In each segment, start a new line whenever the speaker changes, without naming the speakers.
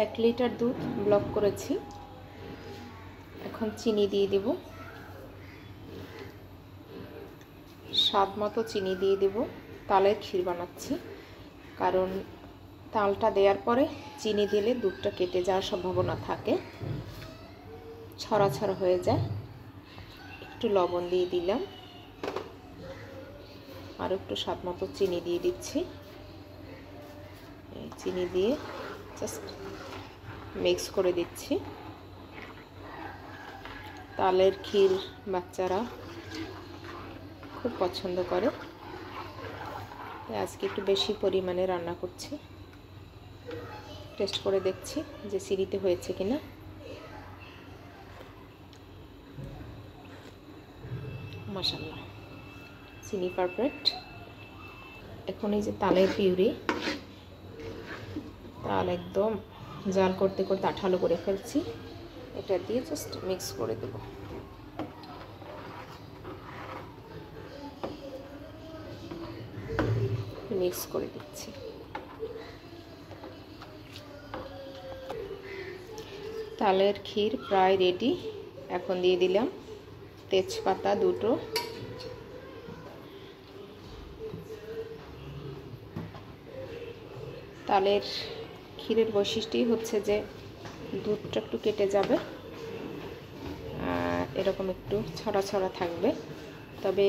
1 litre দুধ block করেছি। এখন চিনি দিয়ে দেব, স্বাদ মতো চিনি দিয়ে দেব। তালের ক্ষীর বানাচ্ছি, কারণ তালটা দেওয়ার পরে চিনি দিলে দুধটা কেটে যাওয়ার সম্ভাবনা থাকে, ছড়া ছড়া হয়ে যায়। একটু লবণ দিয়ে দিলাম, আর একটু স্বাদ মতো চিনি দিয়ে দিচ্ছি। চিনি দিয়ে জাস্ট মিক্স করে দিচ্ছি। তালের ক্ষীর বাচ্চারা খুব পছন্দ করে, আজকে একটু বেশি পরিমাণে রান্না করছি। টেস্ট করে দেখছি যে চিনিতে হয়েছে কিনা। মাশাআল্লাহ, চিনি পারফেক্ট। এখন এই যে তালের পিউরি, তাল একদম জাল করতে করতে আঠালো করে ফেলছি। এটা দিয়ে জাস্ট মিক্স করে দেব। মিক্স করে দিচ্ছি। তালের ক্ষীর প্রায় রেডি। এখন দিয়ে দিলাম তেজপাতা দুটো, তালের ক্ষীরের বৈশিষ্ট্যই হচ্ছে যে দুধটা একটু কেটে যাবে, এরকম একটু ছড়া ছড়া থাকবে। তবে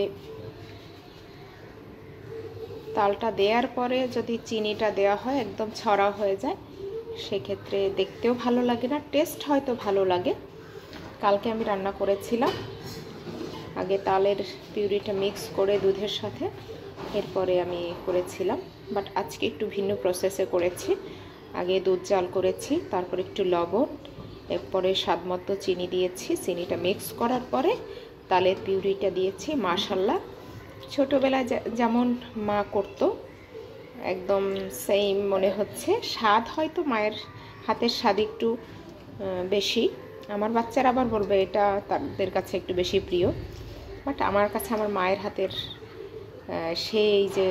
তালটা দেওয়ার পরে যদি চিনিটা দেওয়া হয় একদম ছড়া হয়ে যায়, সেক্ষেত্রে দেখতেও ভালো লাগে না, টেস্ট হয়তো ভালো লাগে। কালকে আমি রান্না করেছিলাম, আগে তালের পিউরিটা মিক্স করে দুধের সাথে, এরপরে আমি করেছিলাম। বাট আজকে একটু ভিন্ন প্রসেসে করেছি। আগে দুধ জাল করেছি, তারপর একটু লবণ, এরপরে স্বাদ মতো চিনি দিয়েছি। চিনিটা মিক্স করার পরে তালের পিউরিটা দিয়েছি। মাশাআল্লাহ, ছোটোবেলায় যেমন মা করতো একদম সেম মনে হচ্ছে। স্বাদ হয়তো মায়ের হাতের স্বাদ একটু বেশি। আমার বাচ্চারা আবার বলবে এটা তাদের কাছে একটু বেশি প্রিয়, বাট আমার কাছে আমার মায়ের হাতের সেই যে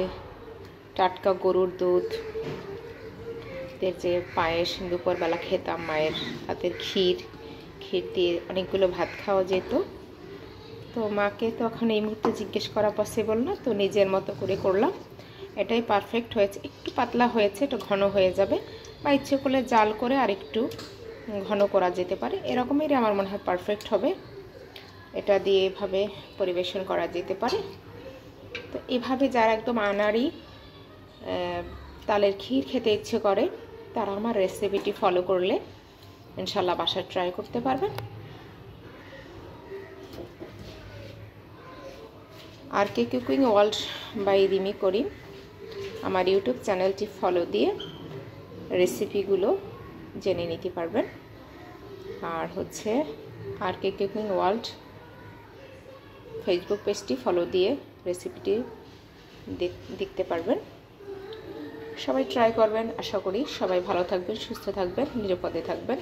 টাটকা গরুর দুধ যে পায়েস দুপুরবেলা খেতাম, মায়ের হাতের ক্ষীর দিয়ে অনেকগুলো ভাত খাওয়া যেত। তো মাকে তখন এই মুহূর্তে জিজ্ঞেস করা পসিবল না, তো নিজের মতো করে করলাম। এটাই পারফেক্ট হয়েছে। একটু পাতলা হয়েছে, একটু ঘন হয়ে যাবে, বা ইচ্ছে করলে জাল করে আর একটু ঘন করা যেতে পারে। এরকমেরই আমার মনে হয় পারফেক্ট হবে। এটা দিয়ে এভাবে পরিবেশন করা যেতে পারে। তো এভাবে যারা একদম আনাড়ি তালের ক্ষীর খেতে ইচ্ছে করে, তারা আমার রেসিপিটি ফলো করলে ইনশাল্লাহ বাসায় ট্রাই করতে পারবেন। আর কে কুকিং ওয়ার্ল্ড বাই রিমি করিম আমার ইউটিউব চ্যানেলটি ফলো দিয়ে রেসিপিগুলো জেনে নিতে পারবেন। আর হচ্ছে আর কে কুকিং ওয়ার্ল্ড ফেসবুক পেজটি ফলো দিয়ে রেসিপিটি দেখতে পারবেন। সবাই ট্রাই করবেন। আশা করি সবাই ভালো থাকবেন, সুস্থ থাকবেন, নিরাপদে থাকবেন।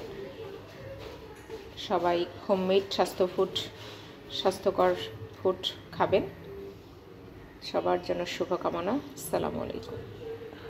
সবাই হোমমেড স্বাস্থ্যকর ফুড খাবেন। সবার জন্য শুভকামনা। আসসালামু আলাইকুম।